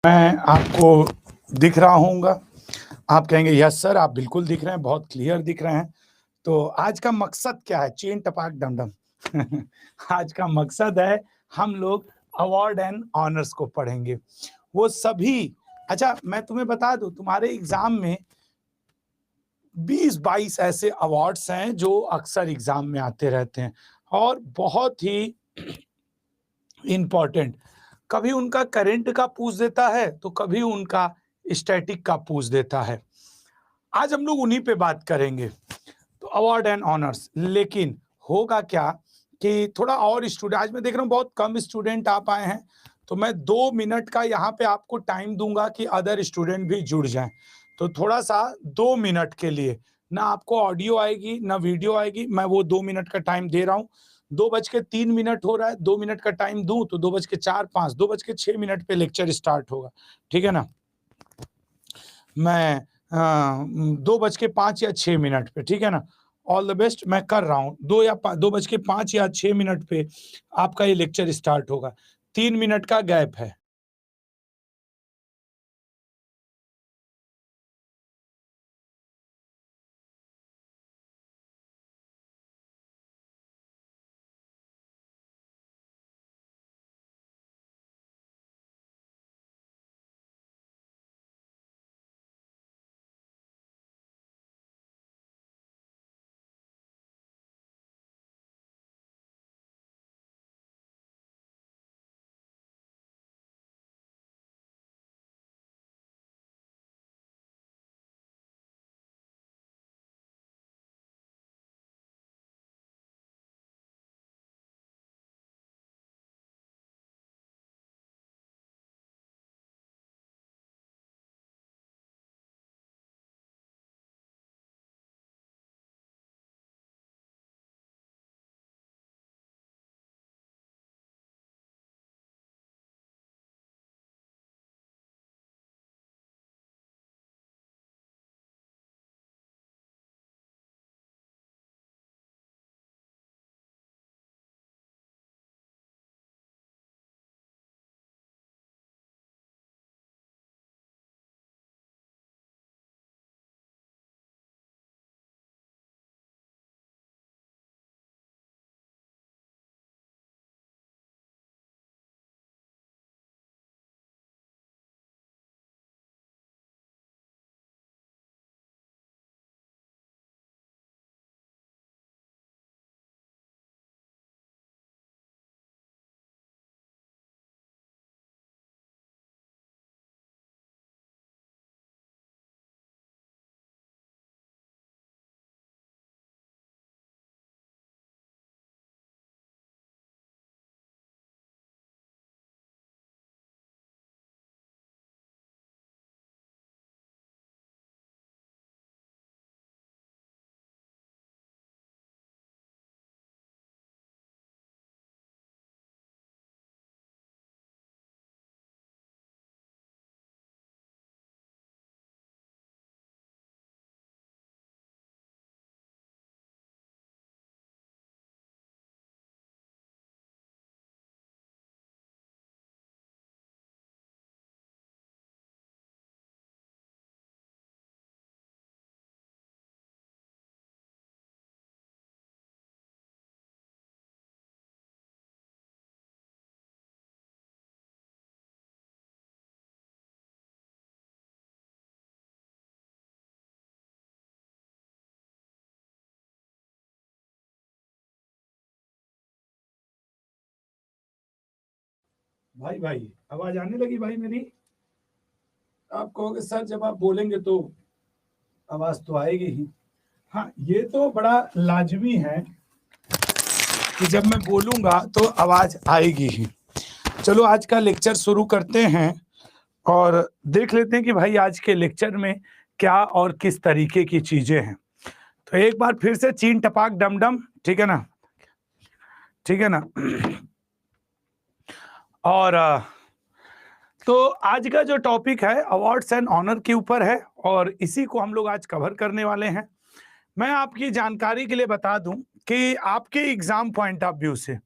मैं आपको दिख रहा होऊंगा। आप कहेंगे यस सर, आप बिल्कुल दिख रहे हैं, बहुत क्लियर दिख रहे हैं। तो आज का मकसद क्या है? चेन टपाक डमडम। आज का मकसद है हम लोग अवार्ड एंड ऑनर्स को पढ़ेंगे। वो सभी, अच्छा मैं तुम्हें बता दूं, तुम्हारे एग्जाम में 20-22 ऐसे अवार्ड्स हैं जो अक्सर एग्जाम में आते रहते हैं और बहुत ही इंपॉर्टेंट। कभी उनका करंट का पूछ देता है तो कभी उनका स्टैटिक का पूछ देता है। आज हम लोग उन्हीं पे बात करेंगे, तो अवार्ड एंड ऑनर्स। लेकिन होगा क्या कि थोड़ा और स्टूडेंट, आज मैं देख रहा हूँ बहुत कम स्टूडेंट आ पाए हैं, तो मैं 2 मिनट का यहाँ पे आपको टाइम दूंगा कि अदर स्टूडेंट भी जुड़ जाएं। तो थोड़ा सा 2 मिनट के लिए ना आपको ऑडियो आएगी ना वीडियो आएगी, मैं वो 2 मिनट का टाइम दे रहा हूँ। 2:03 हो रहा है, 2 मिनट का टाइम दूं तो 2:04, 5, 2:06 पे लेक्चर स्टार्ट होगा, ठीक है ना। मैं 2:05 या 6 पे, ठीक है ना। ऑल द बेस्ट, मैं कर रहा हूँ। 2:05 या 6 पे आपका ये लेक्चर स्टार्ट होगा। 3 मिनट का गैप है। भाई भाई, आवाज आने लगी भाई मेरी? आप कहोगे सर जब आप बोलेंगे तो आवाज तो आएगी ही। हाँ, ये तो बड़ा लाजमी है कि जब मैं बोलूंगा तो आवाज आएगी ही। चलो आज का लेक्चर शुरू करते हैं और देख लेते हैं कि भाई आज के लेक्चर में क्या और किस तरीके की चीजें हैं। तो एक बार फिर से चीन टपाक डमडम, ठीक है ना, ठीक है ना। और तो आज का जो टॉपिक है अवार्ड्स एंड ऑनर के ऊपर है और इसी को हम लोग आज कवर करने वाले हैं। मैं आपकी जानकारी के लिए बता दूं कि आपके एग्जाम पॉइंट ऑफ व्यू से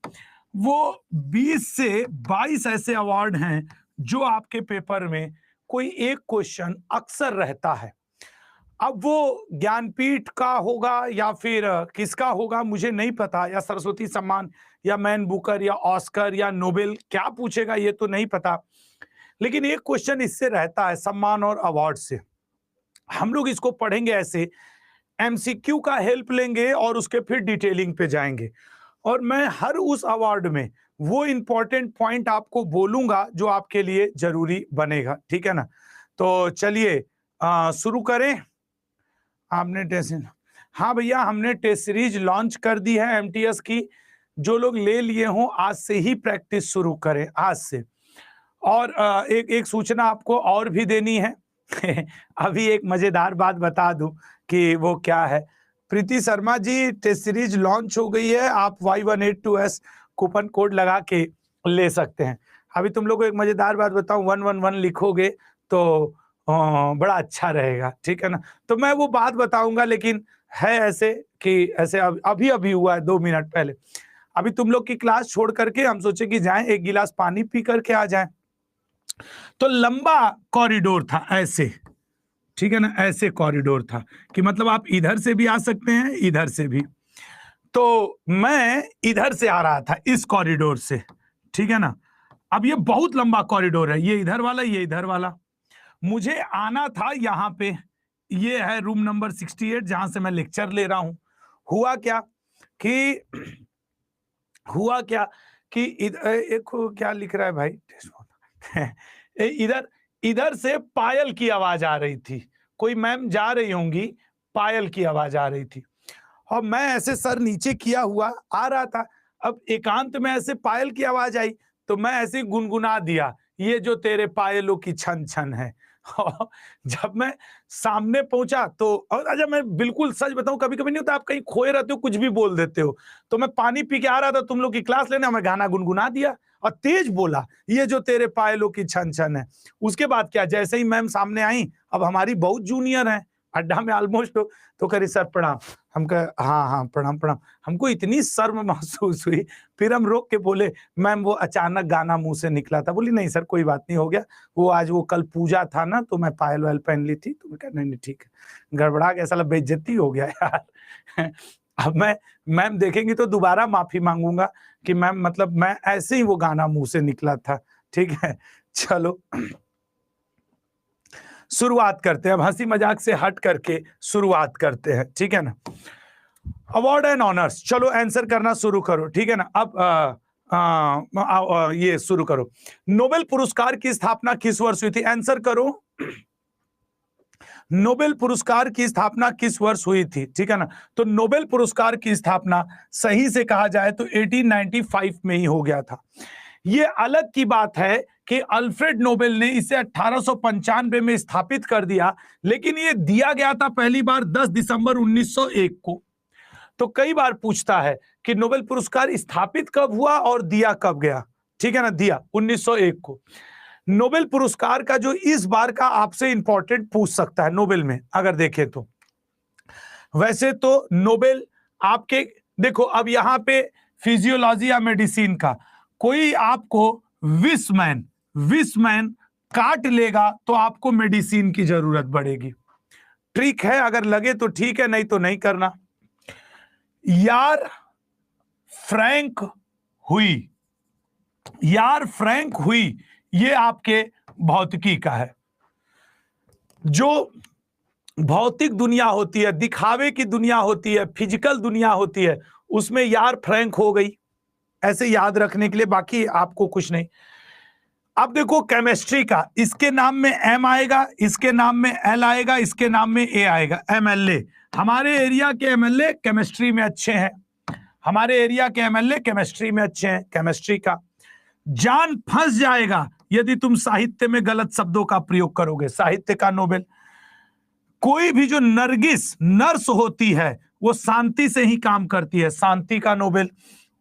वो 20 से 22 ऐसे अवार्ड हैं जो आपके पेपर में कोई एक क्वेश्चन अक्सर रहता है। अब वो ज्ञानपीठ का होगा या फिर किसका होगा मुझे नहीं पता, या सरस्वती सम्मान या मैन बुकर या ऑस्कर या नोबेल, क्या पूछेगा ये तो नहीं पता, लेकिन एक क्वेश्चन इससे रहता है, सम्मान और अवार्ड से। हम लोग इसको पढ़ेंगे ऐसे, एमसीक्यू का हेल्प लेंगे और उसके फिर डिटेलिंग पे जाएंगे, और मैं हर उस अवार्ड में वो इंपॉर्टेंट पॉइंट आपको बोलूंगा जो आपके लिए जरूरी बनेगा, ठीक है ना। तो चलिए शुरू करें। आपने टेस्ट, हाँ भैया हमने टेस्ट सीरीज लॉन्च कर दी है एमटीएस की। जो लोग ले लिए हों आज से ही प्रैक्टिस शुरू करें, आज से। और एक सूचना आपको और भी देनी है अभी एक मजेदार बात बता दूं कि वो क्या है। प्रीति Sharma ji, test series launch हो गई है, आप Y182S कूपन कोड लगा के ले सकते हैं। अभी तुम लोग को एक मजेदार बात बताऊं, 111 लिखोगे तो बड़ा अच्छा रहेगा, ठीक है ना। तो मैं वो बात बताऊंगा, लेकिन है ऐसे कि ऐसे अभी अभी हुआ है 2 मिनट पहले। अभी तुम लोग की क्लास छोड़ करके हम सोचे कि जाएं एक गिलास पानी पी करके आ जाएं, तो लंबा कॉरिडोर था ऐसे, ठीक है ना, ऐसे कॉरिडोर था कि मतलब आप इधर से भी आ सकते हैं, इधर से भी। तो मैं इधर से आ रहा था इस कॉरिडोर से, ठीक है ना। अब ये बहुत लंबा कॉरिडोर है, ये इधर वाला, ये इधर वाला। मुझे आना था यहाँ पे, ये है रूम नंबर 68 जहां से मैं लेक्चर ले रहा हूं। हुआ क्या कि एक क्या लिख रहा है भाई इधर इधर से पायल की आवाज आ रही थी, कोई मैम जा रही होंगी, पायल की आवाज आ रही थी, और मैं ऐसे सर नीचे किया हुआ आ रहा था। अब एकांत में ऐसे पायल की आवाज आई तो मैं ऐसे गुनगुना दिया, ये जो तेरे पायलों की छन छन है जब मैं सामने पहुंचा तो, और अच्छा मैं बिल्कुल सच बताऊं, कभी कभी नहीं होता आप कहीं खोए रहते हो कुछ भी बोल देते हो, तो मैं पानी पी के आ रहा था तुम लोग की क्लास लेने, मैं गाना गुनगुना दिया और तेज बोला, ये जो तेरे पायलों की छन छन है। उसके बाद क्या, जैसे ही मैम सामने आई, अब हमारी बहुत जूनियर है अड्डा में ऑलमोस्ट, तो करी सर प्रणाम। हम कहे हाँ हाँ प्रणाम प्रणाम। हमको इतनी शर्म महसूस हुई, फिर हम रोक के बोले मैम वो अचानक गाना मुंह से निकला था। बोली नहीं सर कोई बात नहीं, हो गया वो, आज वो कल पूजा था ना तो मैं पायल वायल पहन ली थी। तो मैं कहा नहीं नहीं ठीक है, गड़बड़ा के साला बेइज्जती हो गया यार अब मैं मैम देखेंगी तो दोबारा माफी मांगूंगा कि मैम मतलब मैं ऐसे ही वो गाना मुंह से निकला था, ठीक है। चलो शुरुआत करते हैं, अब हंसी मजाक से हट करके शुरुआत करते हैं, ठीक है ना। अवार्ड एंड ऑनर्स, चलो आंसर करना शुरू करो, ठीक है ना। अब ये शुरू करो। नोबेल पुरस्कार की स्थापना किस वर्ष हुई थी, आंसर करो। नोबेल पुरस्कार की स्थापना किस वर्ष हुई थी, ठीक है ना। तो नोबेल पुरस्कार की स्थापना सही से कहा जाए तो 1895 में ही हो गया था। ये अलग की बात है कि अल्फ्रेड नोबेल ने इसे 1895 में स्थापित कर दिया, लेकिन ये दिया गया था पहली बार 10 दिसंबर 1901 को। तो कई बार पूछता है कि नोबेल पुरस्कार स्थापित कब हुआ और दिया कब गया, ठीक है ना। दिया 1901 को। नोबेल पुरस्कार का जो इस बार का आपसे इंपॉर्टेंट पूछ सकता है नोबेल में अगर देखें तो, वैसे तो नोबेल आपके देखो, अब यहां पे फिजियोलॉजी या मेडिसिन का कोई आपको विस्मैन काट लेगा तो आपको मेडिसिन की जरूरत पड़ेगी। ट्रिक है, अगर लगे तो ठीक है, नहीं तो नहीं करना। यार फ्रैंक हुई ये आपके भौतिकी का है। जो भौतिक दुनिया होती है, दिखावे की दुनिया होती है, फिजिकल दुनिया होती है, उसमें यार फ्रैंक हो गई, ऐसे याद रखने के लिए, बाकी आपको कुछ नहीं। अब देखो केमिस्ट्री का, इसके नाम में एम आएगा, इसके नाम में एल आएगा, इसके नाम में ए आएगा, एमएलए। हमारे एरिया के एमएलए केमिस्ट्री में अच्छे हैं, हमारे एरिया के एमएलए केमिस्ट्री में अच्छे हैं। केमिस्ट्री का जान फंस जाएगा यदि तुम साहित्य में गलत शब्दों का प्रयोग करोगे। साहित्य का नोबेल। कोई भी जो नर्स होती है वो शांति से ही काम करती है, शांति का नोबेल।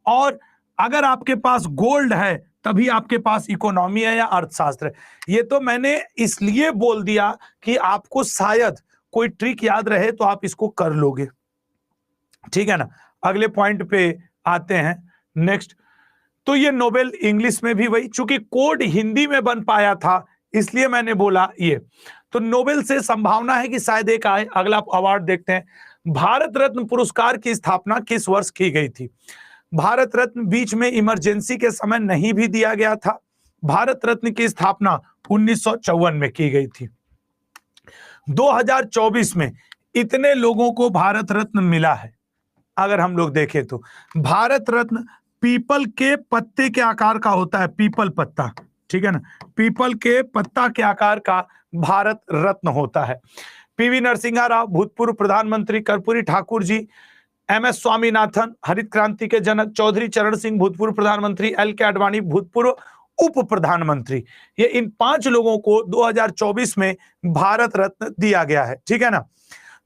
और अगर आपके पास गोल्ड है तभी आपके पास इकोनॉमी है या अर्थशास्त्र है। ये तो मैंने इसलिए बोल दिया कि आपको शायद कोई ट्रिक याद रहे तो आप इसको कर लोगे, ठीक है ना। अगले पॉइंट पे आते हैं। नेक्स्ट, तो ये नोबेल इंग्लिश में भी वही, चूंकि कोड हिंदी में बन पाया था इसलिए मैंने बोला ये। तो नोबेल से संभावना है कि शायद एक आए। अगला अवार्ड देखते हैं। भारत रत्न पुरस्कार की स्थापना किस वर्ष की गई थी? भारत रत्न बीच में इमरजेंसी के समय नहीं भी दिया गया था। भारत रत्न की स्थापना 1954 में की गई थी। 2024 में इतने लोगों को भारत रत्न मिला है। अगर हम लोग देखें तो भारत रत्न पीपल के पत्ते के आकार का होता है, पीपल पत्ता, ठीक है ना, पीपल के पत्ता के आकार का भारत रत्न होता है। पीवी नरसिंहा राव भूतपूर्व प्रधानमंत्री, कर्पूरी ठाकुर जी, एमएस स्वामीनाथन हरित क्रांति के जनक, चौधरी चरण सिंह भूतपूर्व प्रधानमंत्री, एल के आडवाणी भूतपूर्व उप प्रधानमंत्री, ये इन 5 लोगों को 2024 में भारत रत्न दिया गया है, ठीक है ना।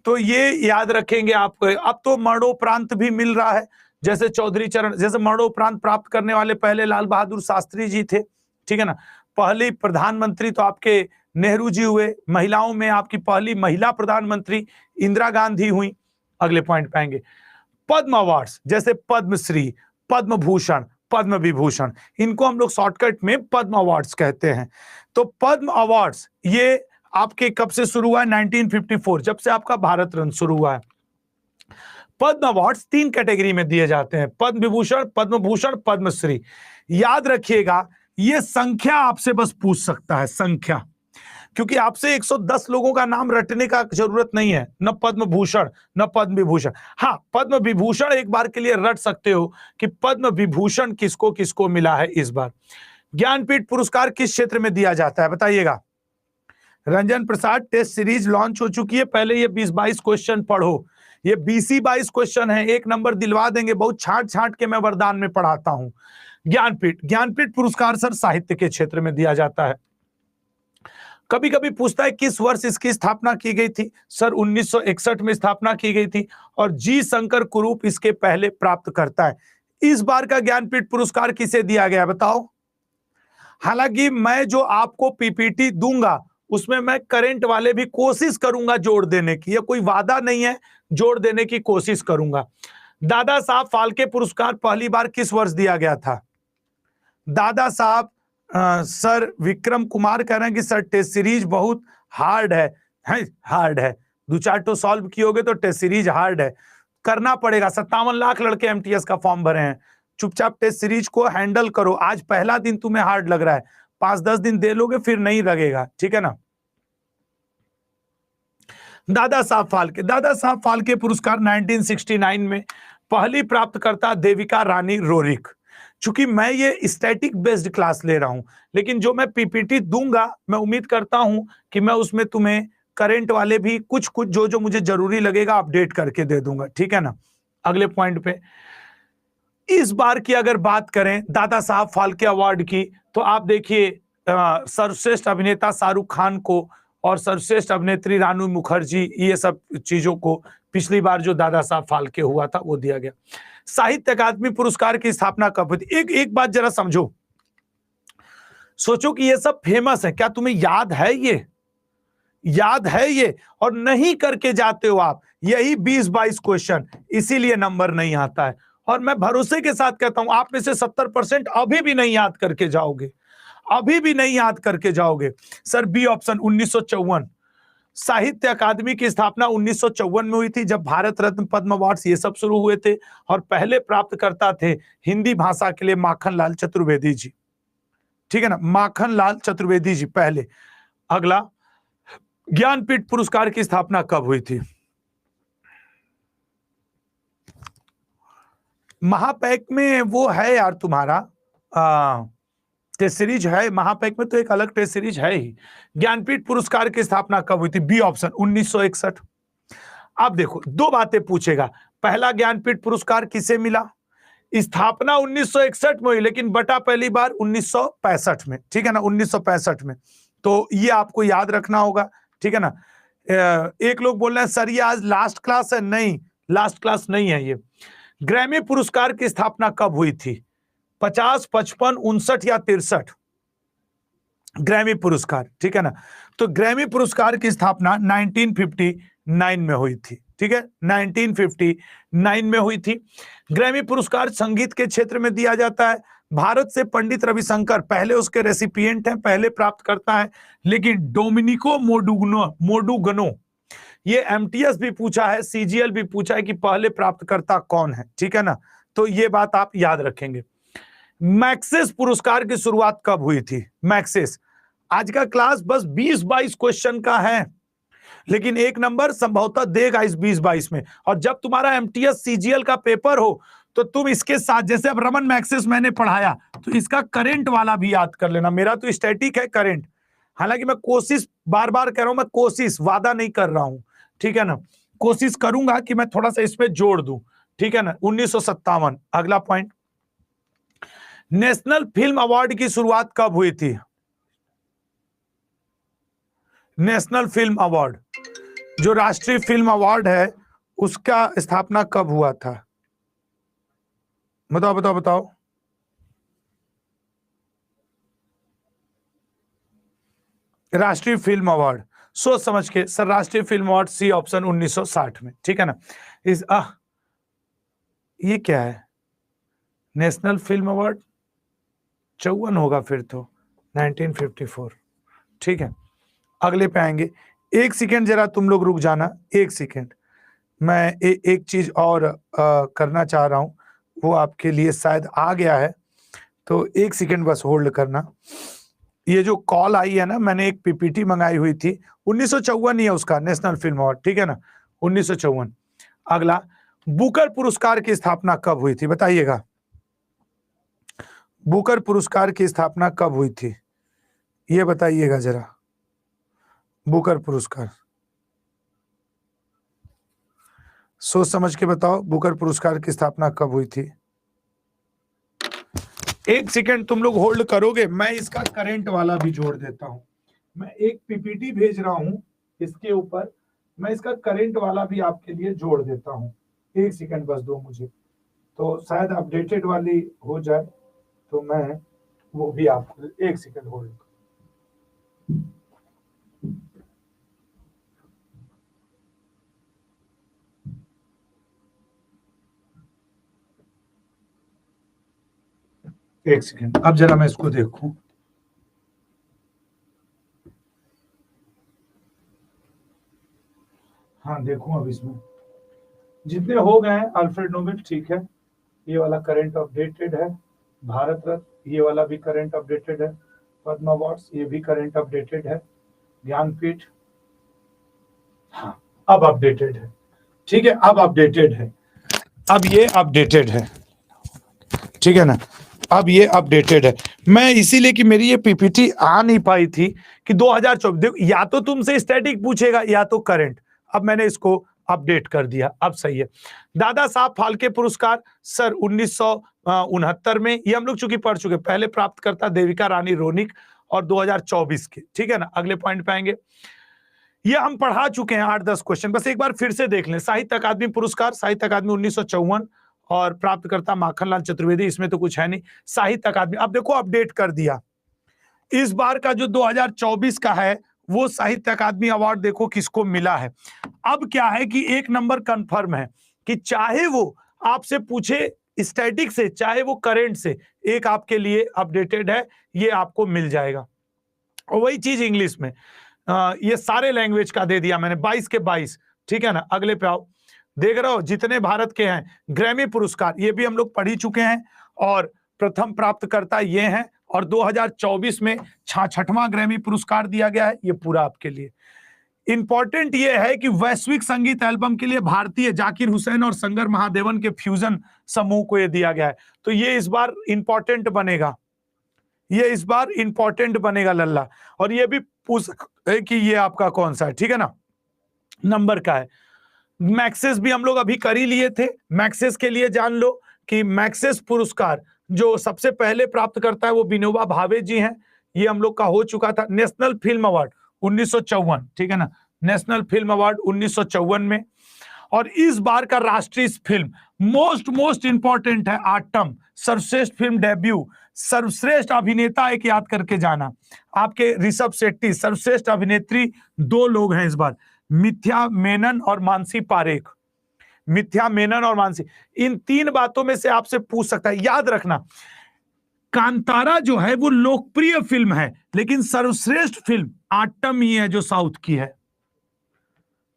तो ये याद रखेंगे आप। अब तो मरणोपरांत भी मिल रहा है, जैसे चौधरी चरण, जैसे मरणोपरांत प्राप्त करने वाले पहले लाल बहादुर शास्त्री जी थे, ठीक है ना। पहली प्रधानमंत्री तो आपके नेहरू जी हुए। महिलाओं में आपकी पहली महिला प्रधानमंत्री इंदिरा गांधी हुई। अगले पॉइंट पे आएंगे। पद्म अवार्ड्स जैसे पद्मश्री, पद्म भूषण, पद्म विभूषण, इनको हम लोग शॉर्टकट में पद्म अवार्ड्स कहते हैं। तो पद्म अवार्ड्स ये आपके कब से शुरू हुआ है? 1954, जब से आपका भारत रत्न शुरू हुआ है। पद्म अवार्ड्स 3 कैटेगरी में दिए जाते हैं, पद्म विभूषण, पद्म भूषण, पद्मश्री। याद रखिएगा, ये संख्या आपसे बस पूछ सकता है, संख्या, क्योंकि आपसे 110 लोगों का नाम रटने का जरूरत नहीं है, न पद्म भूषण न पद्म विभूषण। हाँ, पद्म विभूषण एक बार के लिए रट सकते हो कि पद्म विभूषण किसको किसको मिला है इस बार। ज्ञानपीठ पुरस्कार किस क्षेत्र में दिया जाता है बताइएगा? Ranjan Prasad, test series launch हो चुकी है, पहले ये 20-22 क्वेश्चन पढ़ो। ये 20-22 क्वेश्चन है, 1 नंबर दिलवा देंगे। बहुत छांट छांट के मैं वरदान में पढ़ाता हूं। ज्ञानपीठ पुरस्कार सर साहित्य के क्षेत्र में दिया जाता है। कभी कभी पूछता है किस वर्ष इसकी स्थापना की गई थी? सर 1961 में स्थापना की गई थी और जी शंकर कुरूप इसके पहले प्राप्त करता है। इस बार का ज्ञानपीठ पुरस्कार किसे दिया गया बताओ? हालांकि मैं जो आपको पीपीटी दूंगा उसमें मैं करंट वाले भी कोशिश करूंगा जोड़ देने की, या कोई वादा नहीं है, जोड़ देने की कोशिश करूंगा। दादा साहब फाल्के पुरस्कार पहली बार किस वर्ष दिया गया था? दादा साहब सर विक्रम कुमार कह रहे हैं कि सर टेस्ट सीरीज बहुत हार्ड है। हार्ड है, 2-4 तो सॉल्व कियोगे तो टेस्ट सीरीज हार्ड है, करना पड़ेगा। 57 लाख लड़के एमटीएस का फॉर्म भरे हैं, चुपचाप टेस्ट सीरीज को हैंडल करो। आज पहला दिन तुम्हें हार्ड लग रहा है, 5-10 दिन दे लोगे फिर नहीं लगेगा, ठीक है ना। दादा साहब फाल्के पुरस्कार 1969 में पहली प्राप्तकर्ता देविका रानी रोरिक। चूंकि मैं ये स्टैटिक बेस्ड क्लास ले रहा हूं, लेकिन जो मैं पीपीटी दूंगा मैं उम्मीद करता हूं कि मैं उसमें तुम्हें करंट वाले भी कुछ कुछ जो जो मुझे जरूरी लगेगा अपडेट करके दे दूंगा, ठीक है ना। अगले पॉइंट पे, इस बार की अगर बात करें दादा साहब फाल्के अवार्ड की, तो आप देखिए सर्वश्रेष्ठ अभिनेता शाहरुख खान को और सर्वश्रेष्ठ अभिनेत्री रानू मुखर्जी, ये सब चीजों को पिछली बार जो दादा साहब फाल्के हुआ था वो दिया गया। साहित्य अकादमी पुरस्कार की स्थापना कब हुई थी? एक बात जरा समझो, सोचो कि ये सब फेमस है, क्या तुम्हें याद है ये? याद है ये? और नहीं करके जाते हो आप, यही 20-22 क्वेश्चन, इसीलिए नंबर नहीं आता है। और मैं भरोसे के साथ कहता हूं आप में से 70% अभी भी नहीं याद करके जाओगे, अभी भी नहीं याद करके जाओगे। Sir B option 1954। साहित्य अकादमी की स्थापना 1954 में हुई थी, जब भारत रत्न, पद्म अवार्ड्स ये सब शुरू हुए थे, और पहले प्राप्तकर्ता थे हिंदी भाषा के लिए माखन लाल चतुर्वेदी जी, ठीक है ना, माखन लाल चतुर्वेदी जी पहले। अगला, ज्ञानपीठ पुरस्कार की स्थापना कब हुई थी? महापैक में वो है यार तुम्हारा टेस्ट सीरीज है, महापैक में तो एक अलग टेस्ट सीरीज है ही। ज्ञानपीठ पुरस्कार की स्थापना कब हुई थी? B option 1961। अब देखो, 2 बातें पूछेगा। पहला ज्ञानपीठ पुरस्कार किसे मिला? स्थापना 1961 में हुई, लेकिन बटा पहली बार 1965 में, ठीक है ना, 1965 में। तो ये आपको याद रखना होगा, ठीक है ना। एक लोग बोल रहे हैं सर ये आज लास्ट क्लास है, नहीं लास्ट क्लास नहीं है ये। ग्रैमी पुरस्कार की स्थापना कब हुई थी? 50, 55, 59 या 63? ग्रैमी पुरस्कार, ठीक है ना। तो ग्रैमी पुरस्कार की स्थापना 1959 में हुई थी, ठीक है, 1959 में हुई थी। ग्रैमी पुरस्कार संगीत के क्षेत्र में दिया जाता है। भारत से पंडित रविशंकर पहले उसके रेसिपिएंट हैं, पहले प्राप्त करता है, लेकिन डोमिनिको मोडुगनो, ये एमटीएस भी पूछा है, सीजीएल भी पूछा है कि पहले प्राप्तकर्ता कौन है, ठीक है ना। तो ये बात आप याद रखेंगे। मैक्सेस पुरस्कार की शुरुआत कब हुई थी? मैक्सेस, आज का क्लास बस 20-22 क्वेश्चन का है, लेकिन एक नंबर संभवतः देगा इस 20-22 में। और जब तुम्हारा एमटीएस सीजीएल का पेपर हो तो तुम इसके साथ, जैसे अब रमन मैक्सेस मैंने पढ़ाया, तो इसका करंट वाला भी याद कर लेना। मेरा तो स्टैटिक है, करंट, हालांकि मैं कोशिश बार बार कह रहा हूं, मैं कोशिश, वादा नहीं कर रहा हूं, ठीक है ना, कोशिश करूंगा कि मैं थोड़ा सा इसमें जोड़ दूं, ठीक है ना। 1957। अगला पॉइंट, नेशनल फिल्म अवार्ड की शुरुआत कब हुई थी? नेशनल फिल्म अवार्ड, जो राष्ट्रीय फिल्म अवार्ड है, उसका स्थापना कब हुआ था? बताओ बताओ बताओ। राष्ट्रीय फिल्म अवार्ड, सोच समझ के सर, राष्ट्रीय फिल्म अवार्ड सी ऑप्शन 1960 में, ठीक है ना। ये क्या है? नेशनल फिल्म अवार्ड 54 होगा फिर तो, 1954, ठीक है। अगले पे आएंगे। एक सेकेंड जरा तुम लोग रुक जाना, एक सेकेंड, मैं एक चीज और करना चाह रहा हूं, वो आपके लिए शायद आ गया है, तो एक सेकेंड बस होल्ड करना। ये जो कॉल आई है ना, मैंने एक पीपीटी मंगाई हुई थी, 1954 ही है उसका नेशनल फिल्म अवार्ड, ठीक है ना, 1954। अगला, बुकर पुरस्कार की स्थापना कब हुई थी? बताइएगा, बुकर पुरस्कार की स्थापना कब हुई थी? ये बताइएगा जरा, बुकर पुरस्कार सोच समझ के बताओ, बुकर पुरस्कार की स्थापना कब हुई थी? एक सेकेंड तुम लोग होल्ड करोगे, मैं इसका करंट वाला भी जोड़ देता हूं। मैं एक पीपीटी भेज रहा हूं, इसके ऊपर मैं इसका करंट वाला भी आपके लिए जोड़ देता हूं। एक सेकेंड बस दो मुझे, तो शायद अपडेटेड वाली हो जाए, तो मैं वो भी आपको, एक सेकेंड होल्ड। एक सेकेंड, अब जरा मैं इसको देखूं। हाँ देखूं, अब इसमें जितने हो गए हैं, अल्फ्रेड नोबेल, ठीक है, ये वाला करंट अपडेटेड है। भारत रत्न, ये वाला भी करंट अपडेटेड है। पद्म अवार्ड्स, ये भी करंट अपडेटेड है। ज्ञानपीठ, हाँ अब अपडेटेड है, ठीक है, अब अपडेटेड है, अब ये अपडेटेड है, ठीक है ना, अब ये अपडेटेड है। मैं इसीलिए कि मेरी ये पीपीटी आ नहीं पाई थी कि 2024, देखो या तो तुमसे स्टैटिक पूछेगा या तो करंट, अब मैंने इसको अपडेट कर दिया, अब सही है। दादा साहब फाल्के पुरस्कार सर 1969 में, ये हम लोग चूंकि पढ़ चुके, पहले प्राप्तकर्ता देविका रानी रोनिक, और 2024 के, ठीक है ना। अगले पॉइंट पे आएंगे, ये हम पढ़ा चुके हैं 8-10 क्वेश्चन, बस एक बार फिर से देख लें। साहित्य अकादमी पुरस्कार, साहित्य अकादमी 1954, और प्राप्तकर्ता माखनलाल चतुर्वेदी, इसमें तो कुछ है नहीं। साहित्य अकादमी, अब देखो अपडेट कर दिया, इस बार का जो 2024 का है वो साहित्य अकादमी अवार्ड देखो किसको मिला है। अब क्या है कि एक नंबर कंफर्म है कि चाहे वो आपसे पूछे स्टैटिक से, चाहे वो करंट से, एक आपके लिए अपडेटेड है, ये आपको मिल जाएगा। और वही चीज इंग्लिश में, ये सारे लैंग्वेज का दे दिया मैंने, 22 के 22, ठीक है ना। अगले पे आओ, देख रहे हो जितने भारत के हैं। ग्रैमी पुरस्कार, ये भी हम लोग पढ़ ही चुके हैं, और प्रथम प्राप्तकर्ता ये हैं, और 2024 में 66वां ग्रैमी पुरस्कार दिया गया है, ये पूरा आपके लिए। इंपॉर्टेंट ये है कि वैश्विक संगीत एल्बम के लिए भारतीय जाकिर हुसैन और शंकर महादेवन के फ्यूजन समूह को ये दिया गया है, तो ये इस बार इंपॉर्टेंट बनेगा, ये इस बार इंपॉर्टेंट बनेगा लल्ला। और ये भी पूछ सकते हैं कि ये आपका कौन सा है, ठीक है ना, नंबर का है। मैक्सेस भी हम लोग अभी कर ही लिए थे, मैक्सेस के लिए जान लो कि मैक्सेस पुरस्कार जो सबसे पहले प्राप्त करता है वो विनोबा भावे जी हैं, ये हम लोग का हो चुका था। नेशनल फिल्म अवार्ड 1954, ठीक है ना, नेशनल फिल्म अवार्ड 1954 में। और इस बार का राष्ट्रीय फिल्म मोस्ट इंपॉर्टेंट है, आटम, सर्वश्रेष्ठ फिल्म डेब्यू, सर्वश्रेष्ठ अभिनेता एक याद करके जाना, आपके ऋषभ शेट्टी। सर्वश्रेष्ठ अभिनेत्री 2 लोग हैं इस बार, मिथ्या मेनन और मानसी पारेख। मिथ्या मेनन और मानसी, इन 3 बातों में से आपसे पूछ सकता है, याद रखना। कांतारा जो है वो लोकप्रिय फिल्म है, लेकिन सर्वश्रेष्ठ फिल्म आटम ही है जो साउथ की है।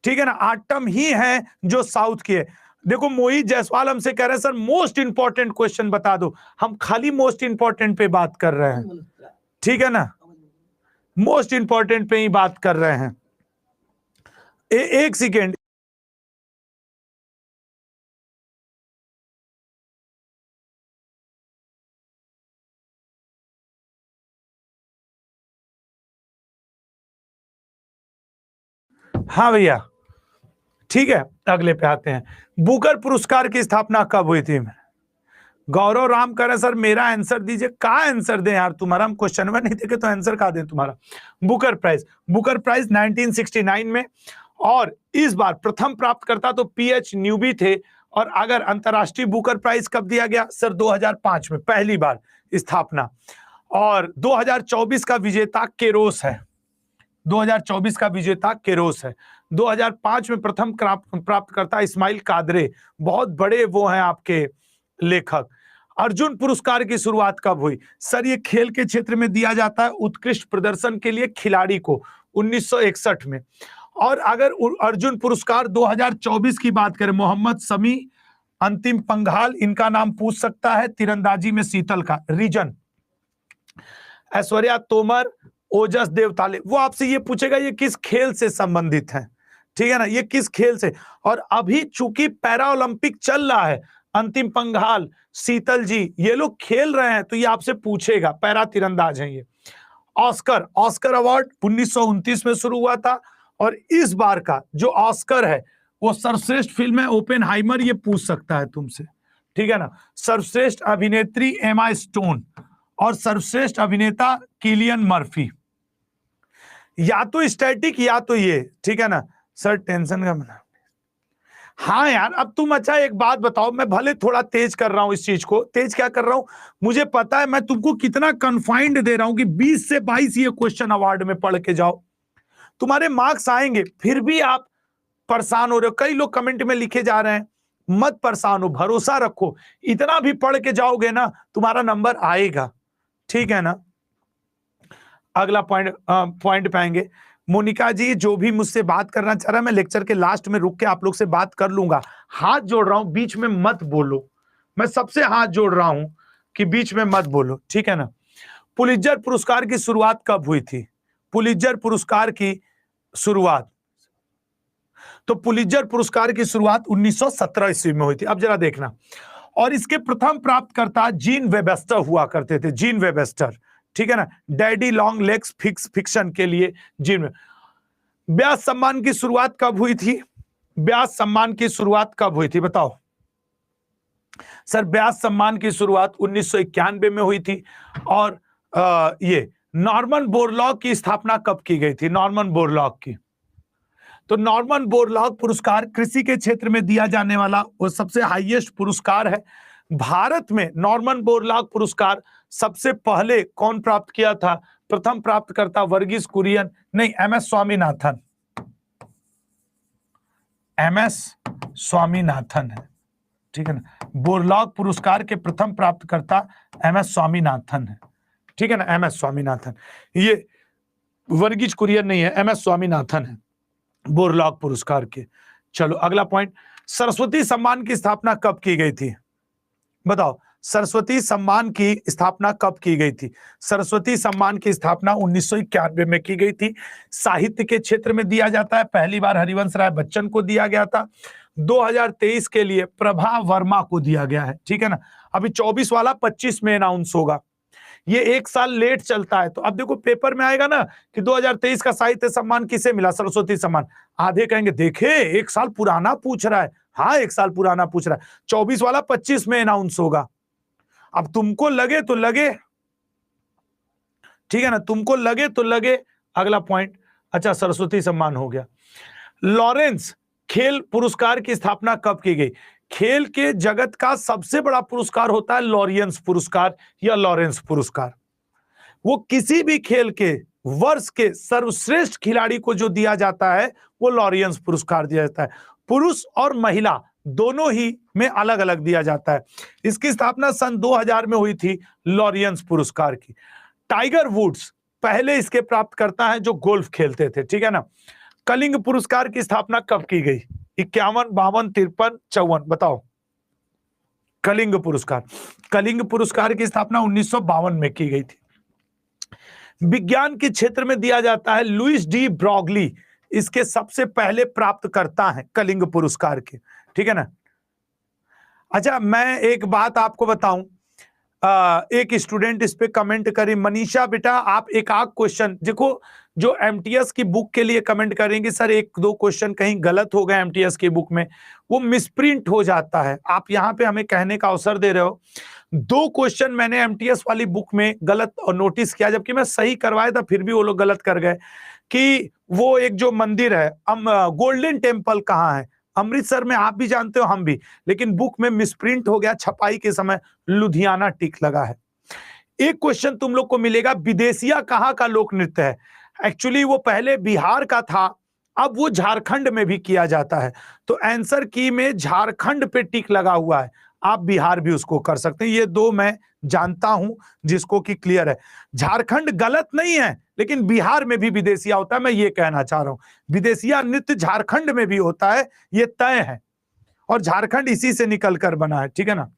ठीक है ना, आटम ही है जो साउथ की है। देखो मोहित जायसवाल हमसे कह रहे हैं सर मोस्ट इंपॉर्टेंट क्वेश्चन बता दो, हम खाली मोस्ट इंपॉर्टेंट पे बात कर रहे हैं, ठीक है ना, मोस्ट इंपॉर्टेंट पे ही बात कर रहे हैं। एक सेकेंड, हाँ भैया ठीक है, अगले पे आते हैं। बुकर पुरस्कार की स्थापना कब हुई थी? गौरव राम कह रहे सर मेरा आंसर दीजिए। का आंसर दें यार, तुम्हारा हम क्वेश्चन में नहीं देखे तो आंसर का दें तुम्हारा। बुकर प्राइज 1969 में, और इस बार प्रथम प्राप्तकर्ता तो पीएच न्यूबी थे। और अगर अंतरराष्ट्रीय बुकर प्राइज कब दिया गया सर? 2005 में पहली बार स्थापना। और 2024 का विजेता केरोस है, 2024 का विजेता केरोस है। 2005 में प्रथम प्राप्तकर्ता इस्माइल कादरे, बहुत बड़े वो हैं आपके लेखक। अर्जुन पुरस्कार की शुरुआत कब हुई? सर ये खेल के क्षेत्र में दिया जाता है उत्कृष्ट प्रदर्शन के लिए खिलाड़ी को, 1961 में। और अगर अर्जुन पुरस्कार 2024 की बात करें, मोहम्मद शमी, अंतिम पंघाल, इनका नाम पूछ सकता है, तीरंदाजी में शीतल का रीजन, ऐश्वर्या तोमर, ओजस देवताले, वो आपसे ये पूछेगा ये किस खेल से संबंधित है, ठीक है ना, ये किस खेल से। और अभी चूंकि पैरा ओलंपिक चल रहा है, अंतिम पंघाल, शीतल जी, ये लोग खेल रहे हैं तो ये आपसे पूछेगा, पैरा तीरंदाज हैं ये। ऑस्कर अवार्ड 1929 में शुरू हुआ था, और इस बार का जो ऑस्कर है वो सर्वश्रेष्ठ फिल्म है ओपेनहाइमर, ये पूछ सकता है तुमसे, ठीक है ना। सर्वश्रेष्ठ अभिनेत्री एमा स्टोन, और सर्वश्रेष्ठ अभिनेता किलियन मर्फी। या तो स्टैटिक या तो ये, ठीक है ना। सर टेंशन का मना, हाँ यार अब तुम, अच्छा एक बात बताओ, मैं भले थोड़ा तेज कर रहा हूं इस चीज को, तेज क्या कर रहा हूं, मुझे पता है मैं तुमको कितना कन्फाइंड दे रहा हूं कि 20 से 22 ये क्वेश्चन अवार्ड में पढ़ के जाओ, तुम्हारे मार्क्स आएंगे, फिर भी आप परेशान हो रहे हो। कई लोग कमेंट में लिखे जा रहे हैं, मत परेशान हो, भरोसा रखो, इतना भी पढ़ के जाओगे ना तुम्हारा नंबर आएगा, ठीक है ना। अगला पॉइंट पे आएंगे। मोनिका जी जो भी मुझसे बात करना चाह रहा है, मैं लेक्चर के लास्ट में रुक के आप लोग से बात कर लूंगा। हाथ जोड़ रहा हूं, बीच में मत बोलो, मैं सबसे हाथ जोड़ रहा हूं कि बीच में मत बोलो, ठीक है ना। पुलित्जर पुरस्कार की शुरुआत कब हुई थी? पुलित्जर पुरस्कार की शुरुआत, तो पुलित्जर पुरस्कार की शुरुआत 1917 ईस्वी में हुई थी। अब जरा देखना, और इसके प्रथम प्राप्तकर्ता जीन वेबस्टर हुआ करते थे, जीन वेबस्टर, ठीक है ना। डैडी लॉन्ग लेग्स फिक्शन के लिए जीन। व्यास सम्मान की शुरुआत कब हुई थी? व्यास सम्मान की शुरुआत कब हुई थी बताओ सर? व्यास सम्मान की शुरुआत 1991 में हुई थी। और ये नॉर्मन बोरलॉग की स्थापना कब की गई थी? नॉर्मन बोरलॉग की, तो नॉर्मन बोरलॉग पुरस्कार कृषि के क्षेत्र में दिया जाने वाला वो सबसे हाईएस्ट पुरस्कार है। भारत में नॉर्मन बोरलॉग पुरस्कार सबसे पहले कौन प्राप्त किया था? प्रथम प्राप्तकर्ता वर्गीस कुरियन, नहीं, एमएस स्वामीनाथन, एमएस स्वामीनाथन है, ठीक है ना। बोरलॉग पुरस्कार के प्रथम प्राप्तकर्ता एमएस स्वामीनाथन है, ठीक है ना, एमएस स्वामीनाथन, ये वर्गीस कुरियन नहीं है, एमएस स्वामीनाथन है बोरलॉग पुरस्कार के। चलो अगला पॉइंट, सरस्वती सम्मान की स्थापना कब की गई थी? बताओ सरस्वती सम्मान की स्थापना कब की गई थी? सरस्वती सम्मान की स्थापना 1991 में की गई थी। साहित्य के क्षेत्र में दिया जाता है, पहली बार हरिवंश राय बच्चन को दिया गया था। 2023 के लिए प्रभा वर्मा को दिया गया है, ठीक है ना। अभी 24 वाला 25 में अनाउंस होगा, ये एक साल लेट चलता है। तो अब देखो पेपर में आएगा ना कि 2023 का साहित्य सम्मान किसे मिला? सरस्वती सम्मान। आधे कहेंगे देखे एक साल पुराना पूछ रहा है, हाँ एक साल पुराना पूछ रहा है, 24 वाला 25 में अनाउंस होगा। अब तुमको लगे तो लगे, ठीक है ना, तुमको लगे तो लगे। अगला पॉइंट, अच्छा सरस्वती सम्मान हो गया। लॉरेंस खेल पुरस्कार की स्थापना कब की गई? खेल के जगत का सबसे बड़ा पुरस्कार होता है लॉरियंस पुरस्कार या लॉरेंस पुरस्कार। वो किसी भी खेल के वर्ष के सर्वश्रेष्ठ खिलाड़ी को जो दिया जाता है वो लॉरियंस पुरस्कार दिया जाता है। पुरुष और महिला दोनों ही में अलग अलग दिया जाता है। इसकी स्थापना सन 2000 में हुई थी लॉरियंस पुरस्कार की। टाइगर वुड्स पहले इसके प्राप्तकर्ता हैं जो गोल्फ खेलते थे, ठीक है ना। कलिंग पुरस्कार की स्थापना कब की गई? 51, 52, 53, 54, बताओ। कलिंग पुरस्कार की स्थापना 1952 में की गई थी। विज्ञान के क्षेत्र में दिया जाता है, लुइस डी ब्रॉगली इसके सबसे पहले प्राप्तकर्ता हैं कलिंग पुरस्कार के, ठीक है ना। अच्छा, मैं एक बात आपको बताऊं, एक स्टूडेंट इस पे कमेंट करी, मनीषा बेटा आप एक आध क्वेश्चन देखो, जो एमटीएस की बुक के लिए कमेंट करेंगे सर एक दो क्वेश्चन कहीं गलत हो गए एमटीएस की बुक में, वो मिसप्रिंट हो जाता है। आप यहाँ पे हमें कहने का अवसर दे रहे हो। 2 क्वेश्चन मैंने एमटीएस वाली बुक में गलत नोटिस किया, जबकि मैं सही करवाया था, फिर भी वो लोग गलत कर गए कि वो एक जो मंदिर है गोल्डन टेम्पल कहाँ है, अमृतसर में, आप भी जानते हो हम भी, लेकिन बुक में मिसप्रिंट हो गया, छपाई के समय लुधियाना टिक लगा है। एक क्वेश्चन तुम लोग को मिलेगा, विदेशिया कहाँ का लोक नृत्य है? एक्चुअली वो पहले बिहार का था, अब वो झारखंड में भी किया जाता है। तो आंसर की में झारखंड पे टिक लगा हुआ है, आप बिहार भी उसको कर सकते हैं। ये 2 मैं जानता हूं जिसको कि क्लियर है। झारखंड गलत नहीं है, लेकिन बिहार में भी विदेशिया होता है, मैं ये कहना चाह रहा हूं। विदेशिया नृत्य झारखंड में भी होता है, ये तय है, और झारखंड इसी से निकलकर बना है, ठीक है ना।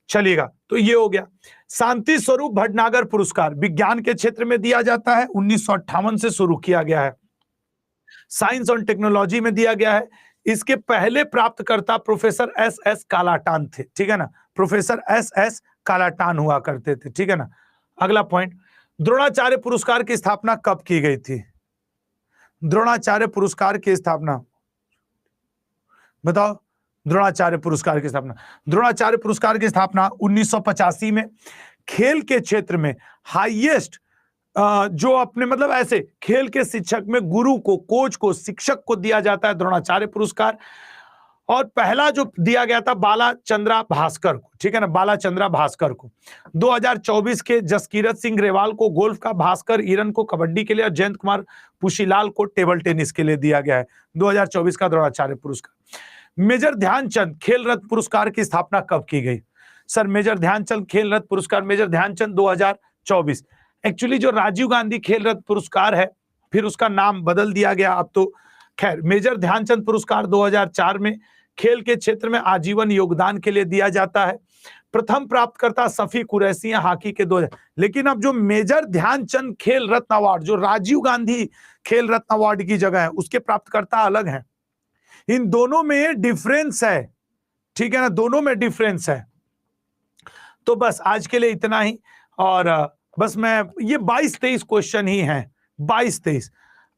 चलिएगा, तो ये हो गया। शांति स्वरूप भटनागर पुरस्कार विज्ञान के क्षेत्र में दिया जाता है, 1958 से शुरू किया गया है। साइंस और टेक्नोलॉजी में दिया गया है। इसके पहले प्राप्तकर्ता प्रोफेसर एस एस कालाटान थे, ठीक है ना। प्रोफेसर एस एस कालाटान हुआ करते थे, ठीक है ना। अगला पॉइंट, द्रोणाचार्य पुरस्कार की स्थापना कब की गई थी? द्रोणाचार्य पुरस्कार की स्थापना बताओ। द्रोणाचार्य पुरस्कार की स्थापना 1985 में। खेल के क्षेत्र में हाईएस्ट जो अपने मतलब ऐसे खेल के शिक्षक में गुरु को, कोच को, शिक्षक को दिया जाता है द्रोणाचार्य पुरस्कार। और पहला जो दिया गया था बाला चंद्रा भास्कर को, ठीक है ना, बाला चंद्रा भास्कर को। 2024 के जसकीरत सिंह ग्रेवाल को गोल्फ का, भास्कर ईरन को कबड्डी के लिए, और जयंत कुमार पुशीलाल को टेबल टेनिस के लिए दिया गया है 2024 का द्रोणाचार्य पुरस्कार। मेजर ध्यानचंद खेल रत्न पुरस्कार की स्थापना कब की गई? सर मेजर ध्यानचंद खेल रत्न पुरस्कार, मेजर ध्यानचंद 2024। एक्चुअली जो राजीव गांधी खेल रत्न पुरस्कार है, फिर उसका नाम बदल दिया गया अब तो। खैर, मेजर ध्यानचंद पुरस्कार 2004 में खेल के क्षेत्र में आजीवन योगदान के लिए दिया जाता है। प्रथम प्राप्तकर्ता सफी कुरैशी हॉकी के 2000। लेकिन अब जो मेजर ध्यानचंद खेल रत्न अवार्ड, जो राजीव गांधी खेल रत्न अवार्ड की जगह है, उसके प्राप्तकर्ता अलग हैं। इन दोनों में डिफरेंस है, ठीक है ना, दोनों में डिफरेंस है। तो बस आज के लिए इतना ही, और बस मैं ये 22-23 क्वेश्चन ही हैं, 22-23।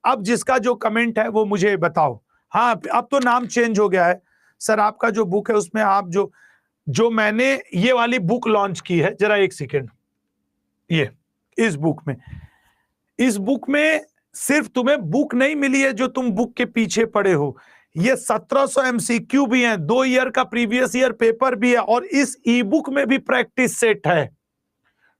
अब जिसका जो कमेंट है वो मुझे बताओ। हाँ, अब तो नाम चेंज हो गया है सर, आपका जो बुक है उसमें आप जो मैंने ये वाली बुक लॉन्च की है, जरा एक सेकेंड, ये इस बुक में सिर्फ तुम्हें बुक नहीं मिली है जो तुम बुक के पीछे पड़े हो, ये 1700 एमसीक्यू भी हैं, 2 ईयर का प्रीवियस ईयर पेपर भी है, और इस ई बुक में भी प्रैक्टिस सेट है,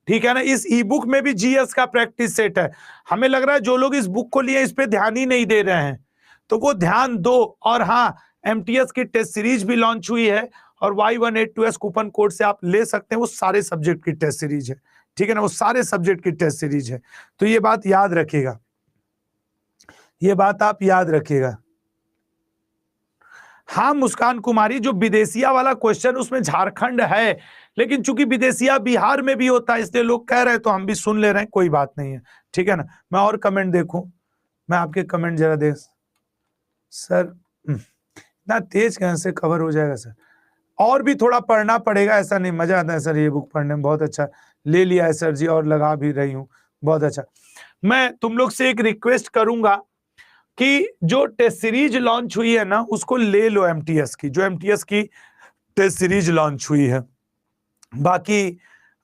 ठीक है ना। इस ई बुक में भी जीएस का प्रैक्टिस सेट है। हमें लग रहा है जो लोग इस बुक को लिए इस पे ध्यान ही नहीं दे रहे हैं, तो वो ध्यान दो। और हाँ, एमटीएस की टेस्ट सीरीज भी लॉन्च हुई है, और Y182S कूपन कोड से आप ले सकते हैं, वो सारे सब्जेक्ट की टेस्ट सीरीज है, ठीक है ना, वो सारे सब्जेक्ट की टेस्ट सीरीज है। तो ये बात याद रखिएगा, ये बात आप याद रखिएगा। हाँ मुस्कान कुमारी, जो विदेशिया वाला क्वेश्चन उसमें झारखंड है, लेकिन चूंकि विदेशिया बिहार में भी होता है इसलिए लोग कह रहे हैं, तो हम भी सुन ले रहे हैं, कोई बात नहीं है, ठीक है ना। मैं और कमेंट देखूं, मैं आपके कमेंट जरा देख। सर इतना तेज कैसे कवर हो जाएगा सर? और भी थोड़ा पढ़ना पड़ेगा, ऐसा नहीं, मजा आता है सर ये बुक पढ़ने में, बहुत अच्छा ले लिया है सर जी, और लगा भी रही हूँ, बहुत अच्छा। मैं तुम लोग से एक रिक्वेस्ट करूंगा कि जो टेस्ट सीरीज लॉन्च हुई है ना, उसको ले लो, एमटीएस की, जो एमटीएस की टेस्ट सीरीज लॉन्च हुई है। बाकी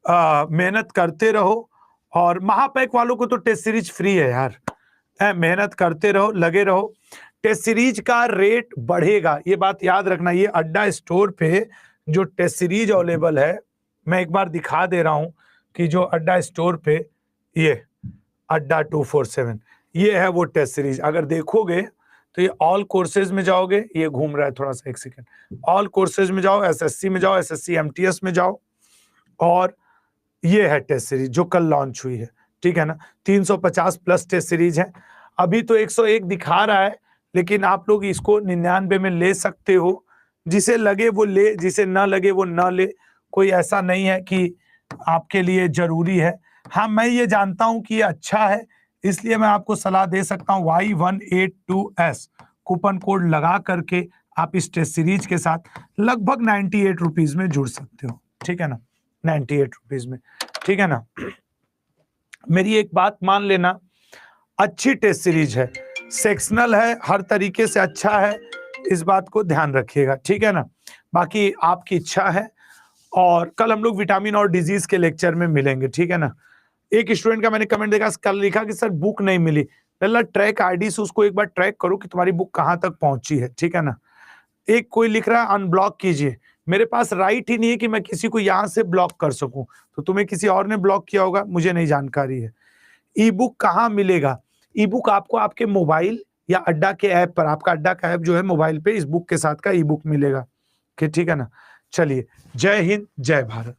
मेहनत करते रहो, और महापैक वालों को तो टेस्ट सीरीज फ्री है यार, मेहनत करते रहो, लगे रहो। टेस्ट सीरीज का रेट बढ़ेगा, ये बात याद रखना। ये अड्डा स्टोर पे जो टेस्ट सीरीज अवेलेबल है, मैं एक बार दिखा दे रहा हूं कि जो अड्डा स्टोर पे, ये अड्डा 247, ये है वो टेस्ट सीरीज। अगर देखोगे तो ये ऑल कोर्सेज में जाओगे, ये घूम रहा है थोड़ा सा, एक सेकेंड, ऑल कोर्सेज में जाओ, एसएससी में जाओ, एसएससी एमटीएस में जाओ, और ये है टेस्ट सीरीज जो कल लॉन्च हुई है, ठीक है ना। 350 प्लस टेस्ट सीरीज है। अभी तो 101 दिखा रहा है, लेकिन आप लोग इसको 99 में ले सकते हो, जिसे लगे वो ले, जिसे ना लगे वो ना ले, कोई ऐसा नहीं है कि आपके लिए जरूरी है। हाँ, मैं ये जानता हूं कि ये अच्छा है, इसलिए मैं आपको सलाह दे सकता हूं Y182S कूपन कोड लगा करके आप इस टेस्ट सीरीज के साथ लगभग 98 रुपीज में जुड़ सकते हो, ठीक है ना, 98 रुपीज में, ठीक है ना। मेरी एक बात मान लेना, अच्छी टेस्ट सीरीज है, सेक्शनल है, हर तरीके से अच्छा है, इस बात को ध्यान रखिएगा, ठीक है ना। बाकी आपकी इच्छा है, और कल हम लोग विटामिन और डिजीज के लेक्चर में मिलेंगे, ठीक है ना। एक स्टूडेंट का मैंने कमेंट देखा, कल लिखा कि सर बुक नहीं मिली। पहला ट्रैक आईडी से उसको एक बार ट्रैक करो कि तुम्हारी बुक कहाँ तक पहुंची है, ठीक है ना। एक कोई लिख रहा है अनब्लॉक कीजिए, मेरे पास राइट ही नहीं है कि मैं किसी को यहां से ब्लॉक कर सकूं, तो तुम्हें किसी और ने ब्लॉक किया होगा, मुझे नहीं जानकारी है। ई बुक कहाँ मिलेगा? ई बुक आपको आपके मोबाइल या अड्डा के ऐप पर, आपका अड्डा का ऐप जो है मोबाइल पे, इस बुक के साथ का ई बुक मिलेगा, ठीक है ना। चलिए, जय हिंद, जय भारत।